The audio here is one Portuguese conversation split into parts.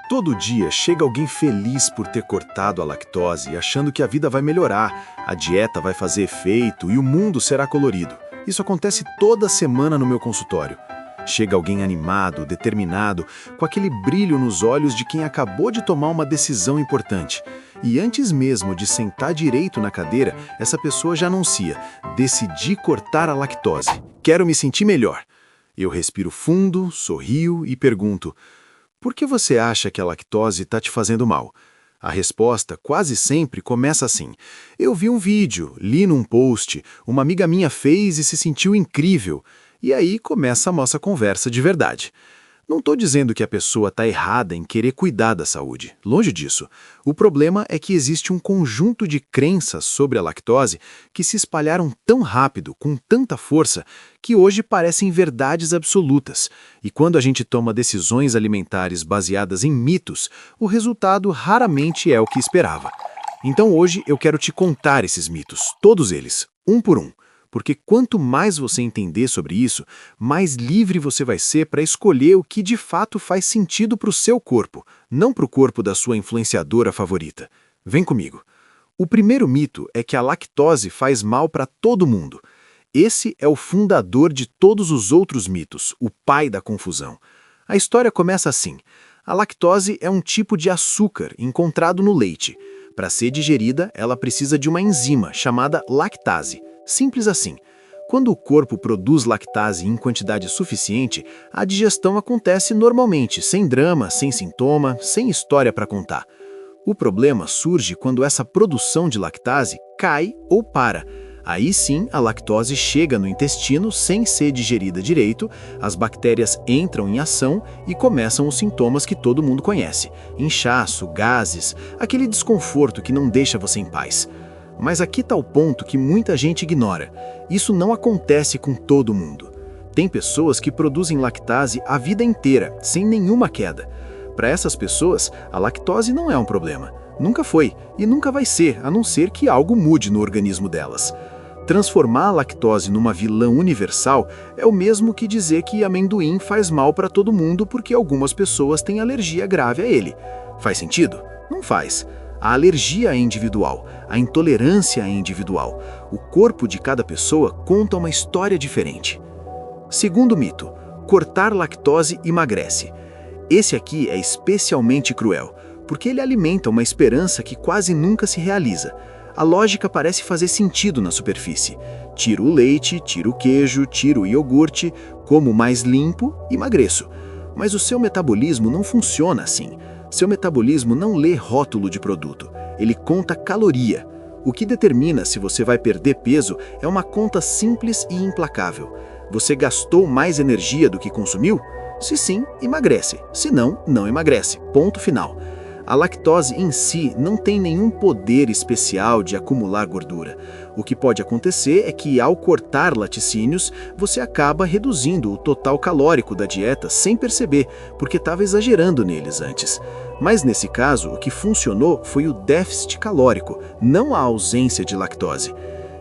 Todo dia chega alguém feliz por ter cortado a lactose, achando que a vida vai melhorar, a dieta vai fazer efeito e o mundo será colorido. Isso acontece toda semana no meu consultório. Chega alguém animado, determinado, com aquele brilho nos olhos de quem acabou de tomar uma decisão importante. E antes mesmo de sentar direito na cadeira, essa pessoa já anuncia: decidi cortar a lactose. Quero me sentir melhor. Eu respiro fundo, sorrio e pergunto: por que você acha que a lactose está te fazendo mal? A resposta quase sempre começa assim: eu vi um vídeo, li num post, uma amiga minha fez e se sentiu incrível. E aí começa a nossa conversa de verdade. Não estou dizendo que a pessoa está errada em querer cuidar da saúde. Longe disso. O problema é que existe um conjunto de crenças sobre a lactose que se espalharam tão rápido, com tanta força, que hoje parecem verdades absolutas. E quando a gente toma decisões alimentares baseadas em mitos, o resultado raramente é o que esperava. Então hoje eu quero te contar esses mitos, todos eles, um por um. Porque quanto mais você entender sobre isso, mais livre você vai ser para escolher o que de fato faz sentido para o seu corpo, não para o corpo da sua influenciadora favorita. Vem comigo. O primeiro mito é que a lactose faz mal para todo mundo. Esse é o fundador de todos os outros mitos, o pai da confusão. A história começa assim. A lactose é um tipo de açúcar encontrado no leite. Para ser digerida, ela precisa de uma enzima chamada lactase. Simples assim. Quando o corpo produz lactase em quantidade suficiente, a digestão acontece normalmente, sem drama, sem sintoma, sem história para contar. O problema surge quando essa produção de lactase cai ou para. Aí sim, a lactose chega no intestino sem ser digerida direito, as bactérias entram em ação e começam os sintomas que todo mundo conhece: inchaço, gases, aquele desconforto que não deixa você em paz. Mas aqui está o ponto que muita gente ignora. Isso não acontece com todo mundo. Tem pessoas que produzem lactase a vida inteira, sem nenhuma queda. Para essas pessoas, a lactose não é um problema. Nunca foi e nunca vai ser, a não ser que algo mude no organismo delas. Transformar a lactose numa vilã universal é o mesmo que dizer que amendoim faz mal para todo mundo porque algumas pessoas têm alergia grave a ele. Faz sentido? Não faz. A alergia é individual, a intolerância é individual. O corpo de cada pessoa conta uma história diferente. Segundo mito: cortar lactose emagrece. Esse aqui é especialmente cruel, porque ele alimenta uma esperança que quase nunca se realiza. A lógica parece fazer sentido na superfície. Tiro o leite, tiro o queijo, tiro o iogurte, como mais limpo, emagreço. Mas o seu metabolismo não funciona assim. Seu metabolismo não lê rótulo de produto, ele conta caloria. O que determina se você vai perder peso é uma conta simples e implacável. Você gastou mais energia do que consumiu? Se sim, emagrece. Se não, não emagrece. Ponto final. A lactose em si não tem nenhum poder especial de acumular gordura. O que pode acontecer é que, ao cortar laticínios, você acaba reduzindo o total calórico da dieta sem perceber, porque estava exagerando neles antes. Mas nesse caso, o que funcionou foi o déficit calórico, não a ausência de lactose.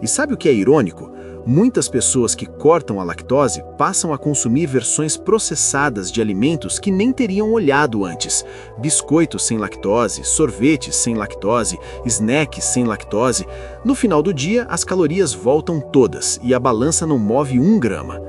E sabe o que é irônico? Muitas pessoas que cortam a lactose passam a consumir versões processadas de alimentos que nem teriam olhado antes. Biscoitos sem lactose, sorvetes sem lactose, snacks sem lactose. No final do dia, as calorias voltam todas e a balança não move 1 grama.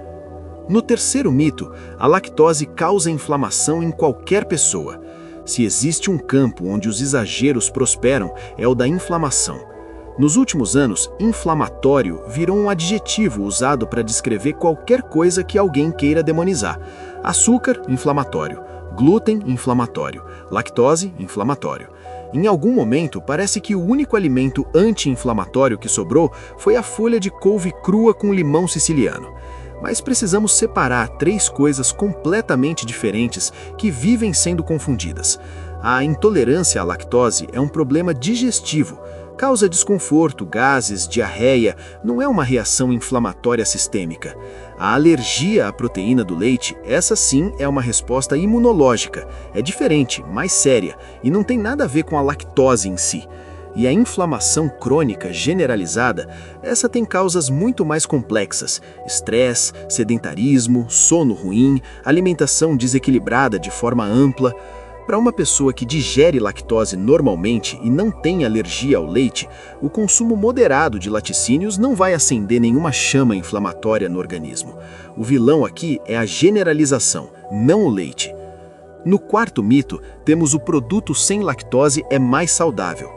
No terceiro mito, a lactose causa inflamação em qualquer pessoa. Se existe um campo onde os exageros prosperam, é o da inflamação. Nos últimos anos, inflamatório virou um adjetivo usado para descrever qualquer coisa que alguém queira demonizar. Açúcar, inflamatório. Glúten, inflamatório. Lactose, inflamatório. Em algum momento, parece que o único alimento anti-inflamatório que sobrou foi a folha de couve crua com limão siciliano. Mas precisamos separar 3 coisas completamente diferentes que vivem sendo confundidas. A intolerância à lactose é um problema digestivo. Causa desconforto, gases, diarreia, não é uma reação inflamatória sistêmica. A alergia à proteína do leite, essa sim é uma resposta imunológica. É diferente, mais séria, e não tem nada a ver com a lactose em si. E a inflamação crônica generalizada, essa tem causas muito mais complexas: estresse, sedentarismo, sono ruim, alimentação desequilibrada de forma ampla. Para uma pessoa que digere lactose normalmente e não tem alergia ao leite, o consumo moderado de laticínios não vai acender nenhuma chama inflamatória no organismo. O vilão aqui é a generalização, não o leite. No quarto mito, temos o produto sem lactose é mais saudável.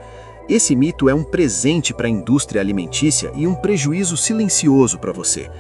Esse mito é um presente para a indústria alimentícia e um prejuízo silencioso para você.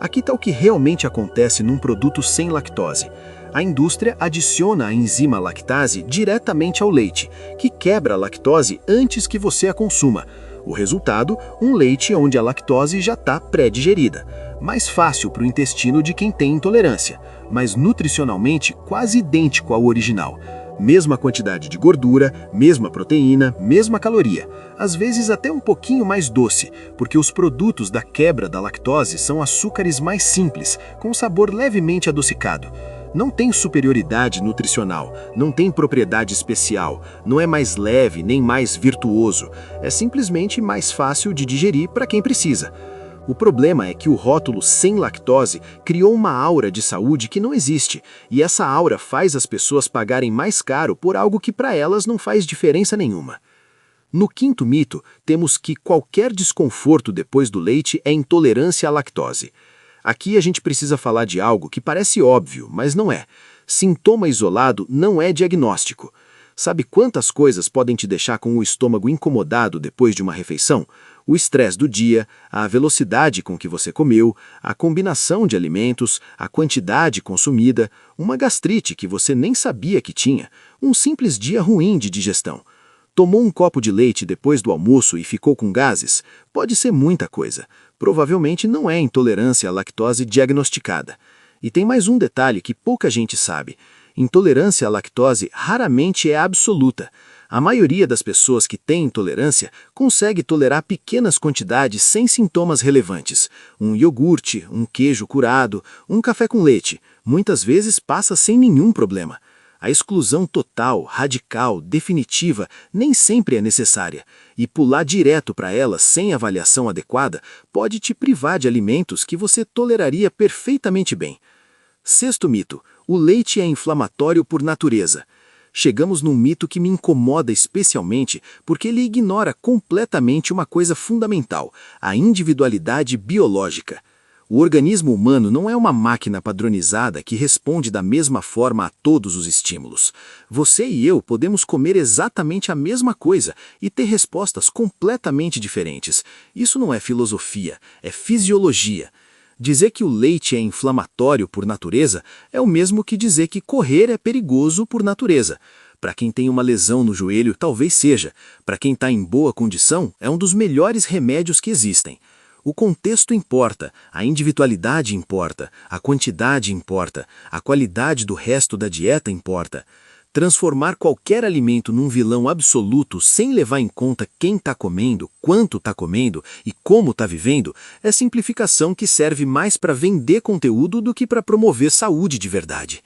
Aqui está o que realmente acontece num produto sem lactose. A indústria adiciona a enzima lactase diretamente ao leite, que quebra a lactose antes que você a consuma. O resultado, um leite onde a lactose já está pré-digerida. Mais fácil para o intestino de quem tem intolerância, mas nutricionalmente quase idêntico ao original. Mesma quantidade de gordura, mesma proteína, mesma caloria. Às vezes até um pouquinho mais doce, porque os produtos da quebra da lactose são açúcares mais simples, com sabor levemente adocicado. Não tem superioridade nutricional, não tem propriedade especial, não é mais leve nem mais virtuoso, é simplesmente mais fácil de digerir para quem precisa. O problema é que o rótulo sem lactose criou uma aura de saúde que não existe, e essa aura faz as pessoas pagarem mais caro por algo que para elas não faz diferença nenhuma. No quinto mito, temos que qualquer desconforto depois do leite é intolerância à lactose. Aqui a gente precisa falar de algo que parece óbvio, mas não é. Sintoma isolado não é diagnóstico. Sabe quantas coisas podem te deixar com o estômago incomodado depois de uma refeição? O estresse do dia, a velocidade com que você comeu, a combinação de alimentos, a quantidade consumida, uma gastrite que você nem sabia que tinha, um simples dia ruim de digestão. Tomou um copo de leite depois do almoço e ficou com gases? Pode ser muita coisa. Provavelmente não é intolerância à lactose diagnosticada. E tem mais um detalhe que pouca gente sabe. Intolerância à lactose raramente é absoluta. A maioria das pessoas que têm intolerância consegue tolerar pequenas quantidades sem sintomas relevantes. Um iogurte, um queijo curado, um café com leite. Muitas vezes passa sem nenhum problema. A exclusão total, radical, definitiva, nem sempre é necessária, e pular direto para ela sem avaliação adequada pode te privar de alimentos que você toleraria perfeitamente bem. Sexto mito: o leite é inflamatório por natureza. Chegamos num mito que me incomoda especialmente porque ele ignora completamente uma coisa fundamental: a individualidade biológica. O organismo humano não é uma máquina padronizada que responde da mesma forma a todos os estímulos. Você e eu podemos comer exatamente a mesma coisa e ter respostas completamente diferentes. Isso não é filosofia, é fisiologia. Dizer que o leite é inflamatório por natureza é o mesmo que dizer que correr é perigoso por natureza. Para quem tem uma lesão no joelho, talvez seja. Para quem está em boa condição, é um dos melhores remédios que existem. O contexto importa, a individualidade importa, a quantidade importa, a qualidade do resto da dieta importa. Transformar qualquer alimento num vilão absoluto sem levar em conta quem está comendo, quanto está comendo e como está vivendo é simplificação que serve mais para vender conteúdo do que para promover saúde de verdade.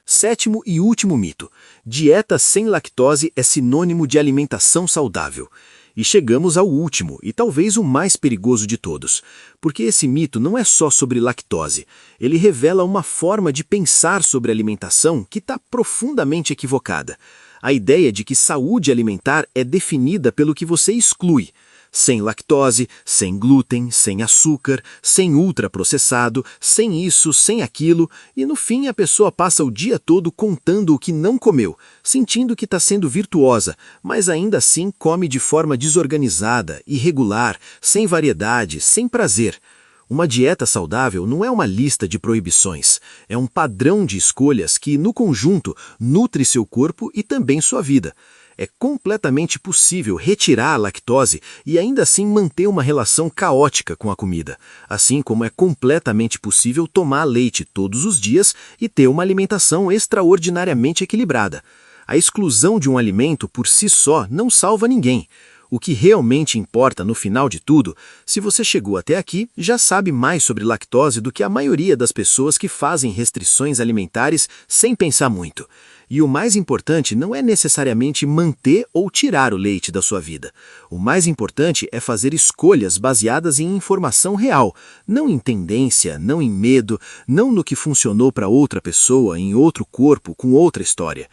Sétimo e último mito: dieta sem lactose é sinônimo de alimentação saudável. E chegamos ao último, e talvez o mais perigoso de todos, porque esse mito não é só sobre lactose, ele revela uma forma de pensar sobre alimentação que está profundamente equivocada. A ideia de que saúde alimentar é definida pelo que você exclui. Sem lactose, sem glúten, sem açúcar, sem ultraprocessado, sem isso, sem aquilo, e no fim a pessoa passa o dia todo contando o que não comeu, sentindo que está sendo virtuosa, mas ainda assim come de forma desorganizada, irregular, sem variedade, sem prazer. Uma dieta saudável não é uma lista de proibições, é um padrão de escolhas que, no conjunto, nutre seu corpo e também sua vida. É completamente possível retirar a lactose e ainda assim manter uma relação caótica com a comida, assim como é completamente possível tomar leite todos os dias e ter uma alimentação extraordinariamente equilibrada. A exclusão de um alimento por si só não salva ninguém. O que realmente importa no final de tudo, se você chegou até aqui, já sabe mais sobre lactose do que a maioria das pessoas que fazem restrições alimentares sem pensar muito. E o mais importante não é necessariamente manter ou tirar o leite da sua vida. O mais importante é fazer escolhas baseadas em informação real, não em tendência, não em medo, não no que funcionou para outra pessoa, em outro corpo, com outra história.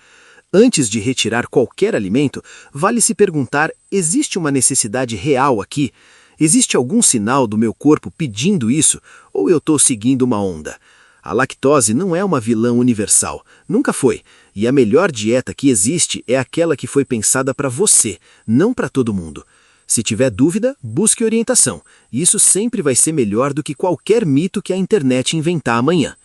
Antes de retirar qualquer alimento, vale se perguntar: existe uma necessidade real aqui? Existe algum sinal do meu corpo pedindo isso? Ou eu estou seguindo uma onda? A lactose não é uma vilã universal, nunca foi. E a melhor dieta que existe é aquela que foi pensada para você, não para todo mundo. Se tiver dúvida, busque orientação. Isso sempre vai ser melhor do que qualquer mito que a internet inventar amanhã.